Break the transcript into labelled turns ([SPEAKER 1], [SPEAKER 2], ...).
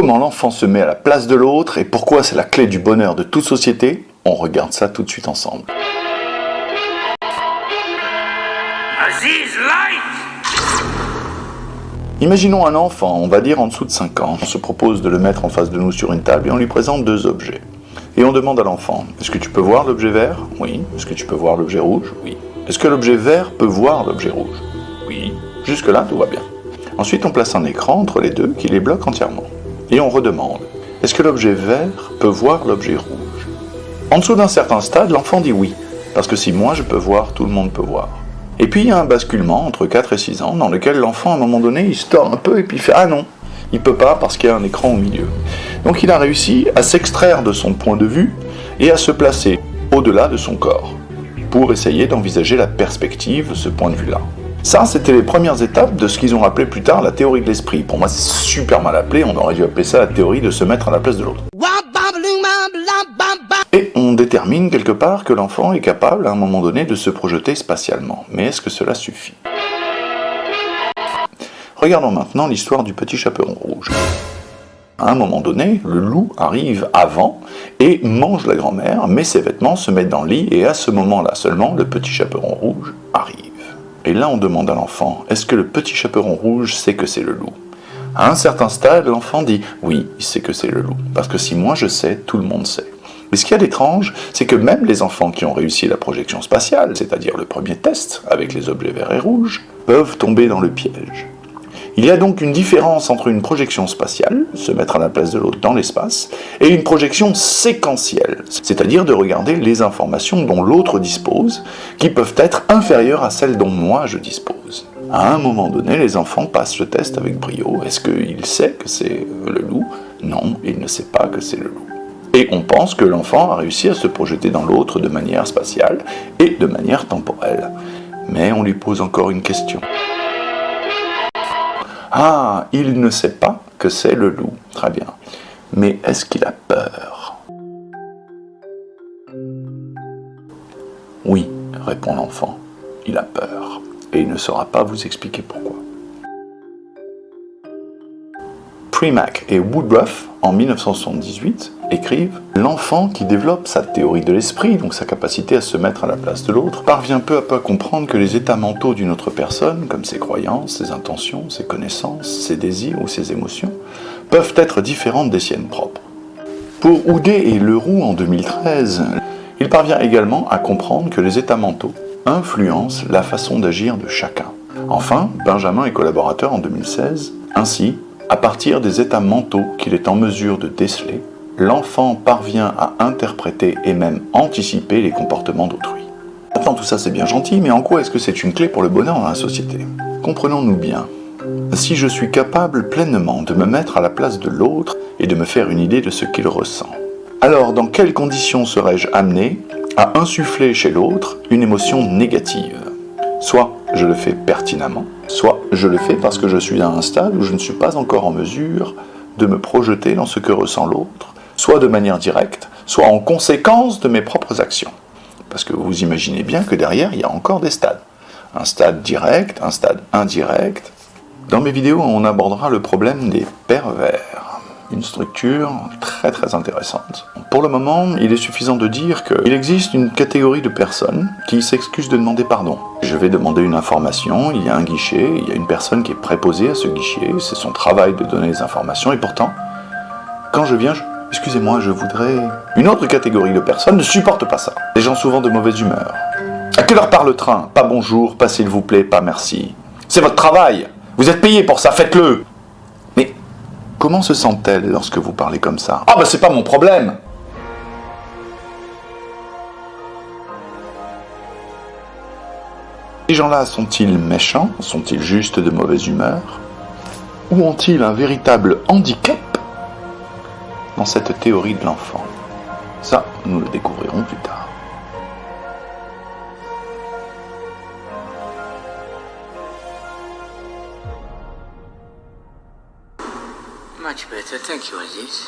[SPEAKER 1] Comment l'enfant se met à la place de l'autre et pourquoi c'est la clé du bonheur de toute société? On regarde ça tout de suite ensemble. Imaginons un enfant, on va dire en dessous de 5 ans. On se propose de le mettre en face de nous sur une table et on lui présente 2 objets. Et on demande à l'enfant, est-ce que tu peux voir l'objet vert? Oui. Est-ce que tu peux voir l'objet rouge? Oui. Est-ce que l'objet vert peut voir l'objet rouge? Oui. Jusque-là, tout va bien. Ensuite, on place un écran entre les deux qui les bloque entièrement. Et on redemande, est-ce que l'objet vert peut voir l'objet rouge? En dessous d'un certain stade, l'enfant dit oui. Parce que si moi je peux voir, tout le monde peut voir. Et puis il y a un basculement entre 4 et 6 ans dans lequel l'enfant, à un moment donné, il se tord un peu et puis il fait « Ah non !» Il peut pas parce qu'il y a un écran au milieu. Donc il a réussi à s'extraire de son point de vue et à se placer au-delà de son corps pour essayer d'envisager la perspective de ce point de vue-là. Ça, c'était les premières étapes de ce qu'ils ont appelé plus tard la théorie de l'esprit. Pour moi, c'est super mal appelé, on aurait dû appeler ça la théorie de se mettre à la place de l'autre. Et on détermine quelque part que l'enfant est capable, à un moment donné, de se projeter spatialement. Mais est-ce que cela suffit? Regardons maintenant l'histoire du petit chaperon rouge. À un moment donné, le loup arrive avant et mange la grand-mère, met ses vêtements, se met dans le lit, et à ce moment-là seulement, le petit chaperon rouge arrive. Et là, on demande à l'enfant, est-ce que le petit chaperon rouge sait que c'est le loup? À un certain stade, l'enfant dit, oui, il sait que c'est le loup, parce que si moi je sais, tout le monde sait. Mais ce qu'il y a d'étrange, c'est que même les enfants qui ont réussi la projection spatiale, c'est-à-dire le premier test avec les objets verts et rouges, peuvent tomber dans le piège. Il y a donc une différence entre une projection spatiale, se mettre à la place de l'autre dans l'espace, et une projection séquentielle, c'est-à-dire de regarder les informations dont l'autre dispose, qui peuvent être inférieures à celles dont moi je dispose. À un moment donné, les enfants passent le test avec brio. Est-ce qu'il sait que c'est le loup? Non, il ne sait pas que c'est le loup. Et on pense que l'enfant a réussi à se projeter dans l'autre de manière spatiale et de manière temporelle. Mais on lui pose encore une question. Ah, il ne sait pas que c'est le loup. Très bien. Mais est-ce qu'il a peur? Oui, répond l'enfant. Il a peur. Et il ne saura pas vous expliquer pourquoi. Premack et Woodruff, en 1978, écrivent « L'enfant qui développe sa théorie de l'esprit, donc sa capacité à se mettre à la place de l'autre, parvient peu à peu à comprendre que les états mentaux d'une autre personne, comme ses croyances, ses intentions, ses connaissances, ses désirs ou ses émotions, peuvent être différentes des siennes propres. » Pour Houdet et Leroux en 2013, il parvient également à comprendre que les états mentaux influencent la façon d'agir de chacun. Enfin, Benjamin et collaborateurs en 2016, ainsi, à partir des états mentaux qu'il est en mesure de déceler, l'enfant parvient à interpréter et même anticiper les comportements d'autrui. Maintenant tout ça c'est bien gentil, mais en quoi est-ce que c'est une clé pour le bonheur dans la société? Comprenons-nous bien. Si je suis capable pleinement de me mettre à la place de l'autre et de me faire une idée de ce qu'il ressent, alors dans quelles conditions serais-je amené à insuffler chez l'autre une émotion négative? Soit je le fais pertinemment, soit je le fais parce que je suis à un stade où je ne suis pas encore en mesure de me projeter dans ce que ressent l'autre, soit de manière directe, soit en conséquence de mes propres actions. Parce que vous imaginez bien que derrière, il y a encore des stades. Un stade direct, un stade indirect. Dans mes vidéos, on abordera le problème des pervers. Une structure très très intéressante. Pour le moment, il est suffisant de dire qu'il existe une catégorie de personnes qui s'excusent de demander pardon. Je vais demander une information, il y a un guichet, il y a une personne qui est préposée à ce guichet, c'est son travail de donner les informations, et pourtant, quand je viens, excusez-moi, je voudrais... Une autre catégorie de personnes ne supporte pas ça. Des gens souvent de mauvaise humeur. À quelle heure part le train? Pas bonjour, pas s'il vous plaît, pas merci. C'est votre travail, vous êtes payé pour ça, faites-le. Comment se sent-elle lorsque vous parlez comme ça? Ah ben c'est pas mon problème! Ces gens-là sont-ils méchants? Sont-ils juste de mauvaise humeur? Ou ont-ils un véritable handicap dans cette théorie de l'enfant? Ça, nous le découvrirons plus tard.
[SPEAKER 2] Much better, thank you, Aziz.